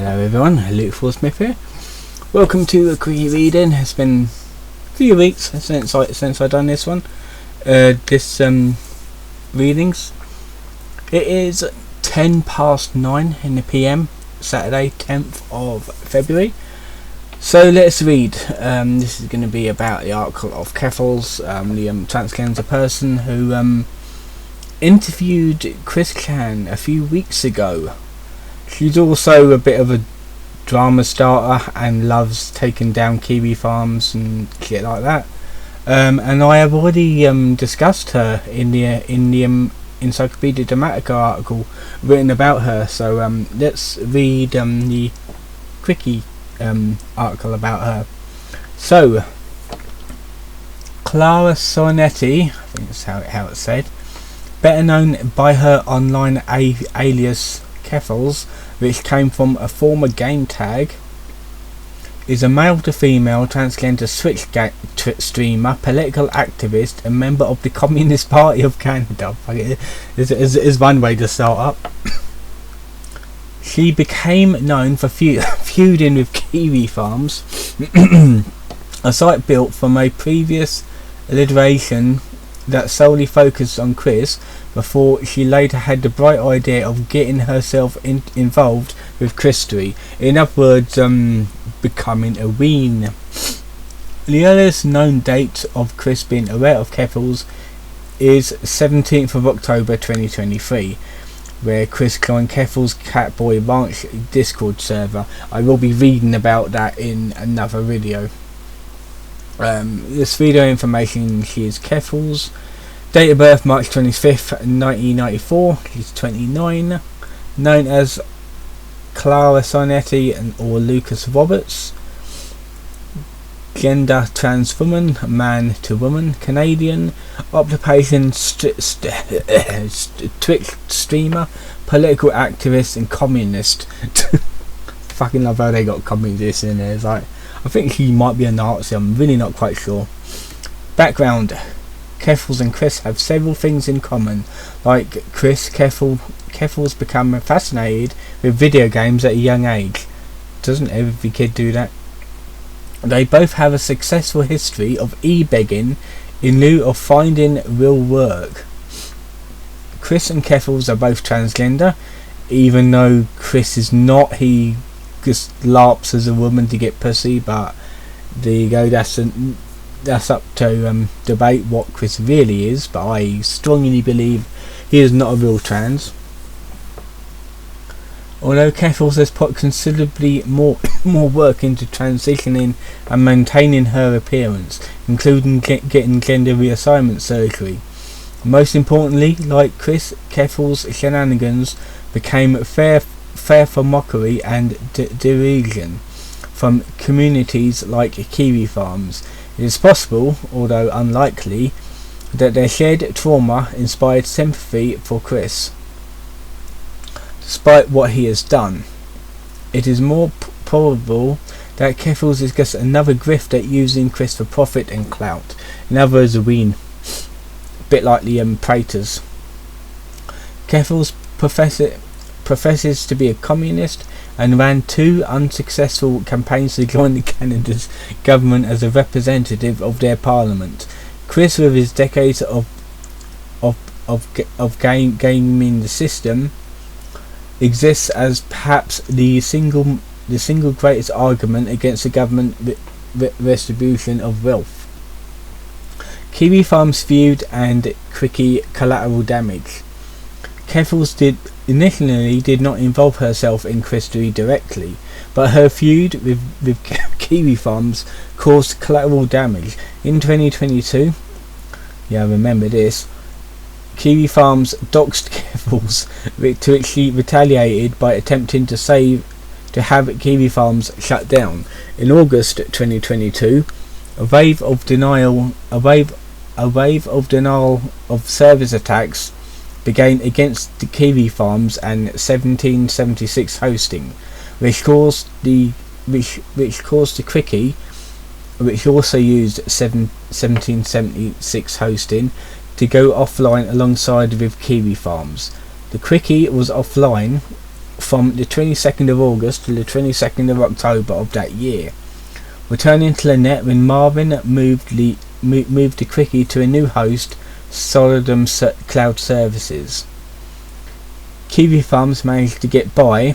Hello everyone, Luke Smith here. Welcome to a quickie reading. It's been a few weeks since I've done this one. Readings. It is 9:10 in the PM, Saturday, 10th of February. So let's read. This is going to be about the article of Keffals, the transgender person who interviewed Chris Chan a few weeks ago. She's also a bit of a drama starter and loves taking down kiwi farms and shit like that. And I have already discussed her in the Encyclopedia Dramatica article written about her. So let's read the quickie article about her. So Clara Sonetti, I think that's how it's said, better known by her online alias Keffals, which came from a former game tag, is a male to female transgender Switch streamer, political activist, and member of the Communist Party of Canada. Is one way to start up. She became known for feuding with kiwi farms, a site built from a previous alliteration that solely focused on Chris, before she later had the bright idea of getting herself involved with Christery. In other words, becoming a ween. The earliest known date of Chris being aware of Keffals is 17th of October 2023, where Chris joined Keffals Catboy Ranch Discord server. I will be reading about that in another video. This video information, she is Keffals. Date of birth March 25th 1994. She's 29. Known as Clara Sonetti or Lucas Roberts. Gender trans woman, man to woman, Canadian. Occupation Twitch streamer, political activist and communist. Fucking love how they got communist in there. It's like, I think he might be a Nazi, I'm really not quite sure. Background. Keffals and Chris have several things in common. Like Chris, Keffals became fascinated with video games at a young age. Doesn't every kid do that? They both have a successful history of e-begging in lieu of finding real work. Chris and Keffals are both transgender, even though Chris is not. He just larps as a woman to get pussy, but there you go, that's up to debate what Chris really is, but I strongly believe he is not a real trans. Although Keffals has put considerably more work into transitioning and maintaining her appearance, including getting gender reassignment surgery. Most importantly, like Chris, Keffals' shenanigans became fair for mockery and derision from communities like kiwi farms. It is possible, although unlikely, that their shared trauma inspired sympathy for Chris. Despite what he has done, it is more probable that Keffals is just another grifter using Chris for profit and clout. In other words, a ween. A bit like the Praters. Keffals professes to be a communist and ran 2 unsuccessful campaigns to join Canada's government as a representative of their parliament. Chris, with his decades of gaming the system, exists as perhaps the single greatest argument against the government redistribution of wealth. Kiwi farms feud and quickie collateral damage. Keffals initially did not involve herself in Christery directly, but her feud with kiwi farms caused collateral damage. In 2022, yeah, I remember this, kiwi farms doxed Keffals, to which she retaliated by attempting to have kiwi farms shut down. In August 2022, a wave of denial of service attacks began against the kiwi farms and 1776 hosting, which caused the quickie, which also used 1776 hosting, to go offline alongside with kiwi farms. The quickie was offline from the 22nd of August to the 22nd of October of that year, returning to the net when Marvin moved the Quickie to a new host, Solidum Cloud Services. Kiwi Farms managed to get by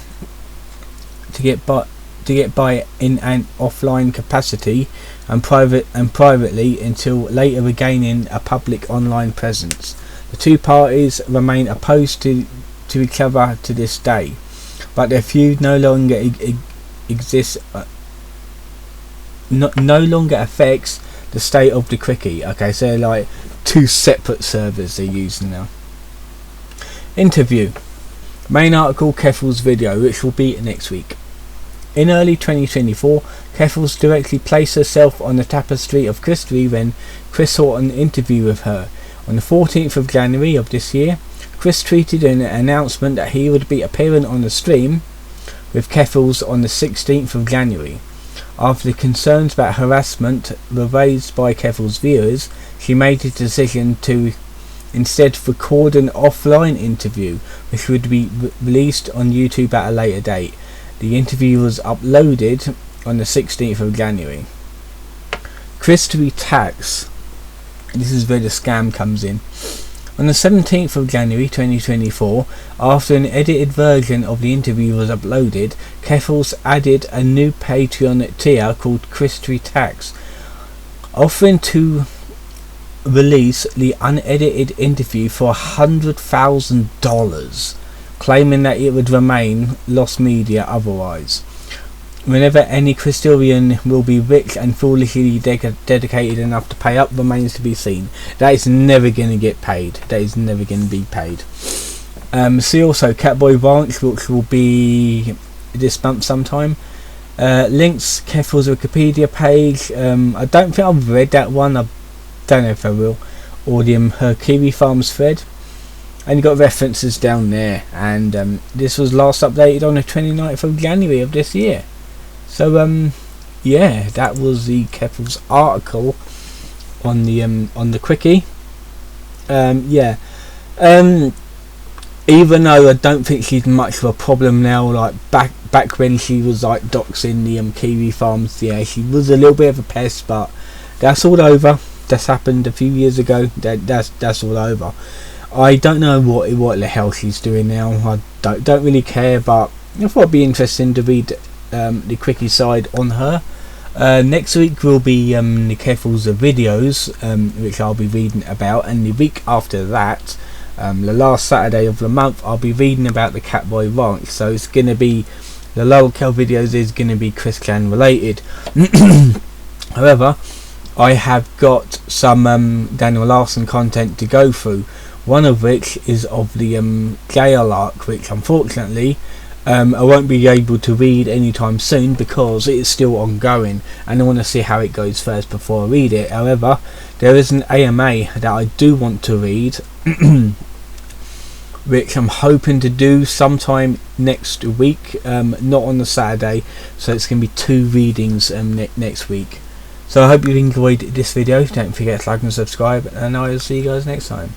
in an offline capacity and privately until later regaining a public online presence. The two parties remain opposed to each other to this day, but their feud no longer exists. No longer affects the state of the Quickie. Okay, so they're like two separate servers they're using now. Interview. Main article, Keffals video, which will be next week. In early 2024, Keffals directly placed herself on the tapestry of history when Chris sought an interview with her. On the 14th of January of this year, Chris tweeted an announcement that he would be appearing on the stream with Keffals on the 16th of January. After the concerns about harassment were raised by Keffals' viewers, she made the decision to instead record an offline interview, which would be released on YouTube at a later date. The interview was uploaded on the 16th of January. Christy Tax. This is where the scam comes in. On the 17th of January 2024, after an edited version of the interview was uploaded, Keffals added a new Patreon tier called Christy Tax, offering to release the unedited interview for $100,000, claiming that it would remain lost media otherwise. Whenever any Christorian will be rich and foolishly dedicated enough to pay up remains to be seen. That is never going to get paid. That is never going to be paid. See also Catboy Ranch, which will be this month sometime. Links, Keffals' Wikipedia page. I don't think I've read that one. I don't know if I will. Or her Kiwi Farms thread. And you got references down there. And this was last updated on the 29th of January of this year. So yeah, that was the Keffals article on the Quickie. Yeah. Even though I don't think she's much of a problem now, like back when she was like doxing the Kiwi Farms, yeah, she was a little bit of a pest, but that's all over. That's happened a few years ago. That's all over. I don't know what the hell she's doing now. I don't really care, but I thought it'd be interesting to read the Quickie side on her. Next week will be the Keffals videos, which I'll be reading about, and the week after that, the last Saturday of the month, I'll be reading about the Catboy Ranch. So it's going to be, the local videos is going to be Chris Clan related. However, I have got some Daniel Larson content to go through, one of which is of the jail arc, which unfortunately I won't be able to read anytime soon because it is still ongoing and I want to see how it goes first before I read it. However, there is an AMA that I do want to read which I'm hoping to do sometime next week, not on the Saturday, so it's going to be 2 readings next week. So I hope you enjoyed this video. Don't forget to like and subscribe, and I will see you guys next time.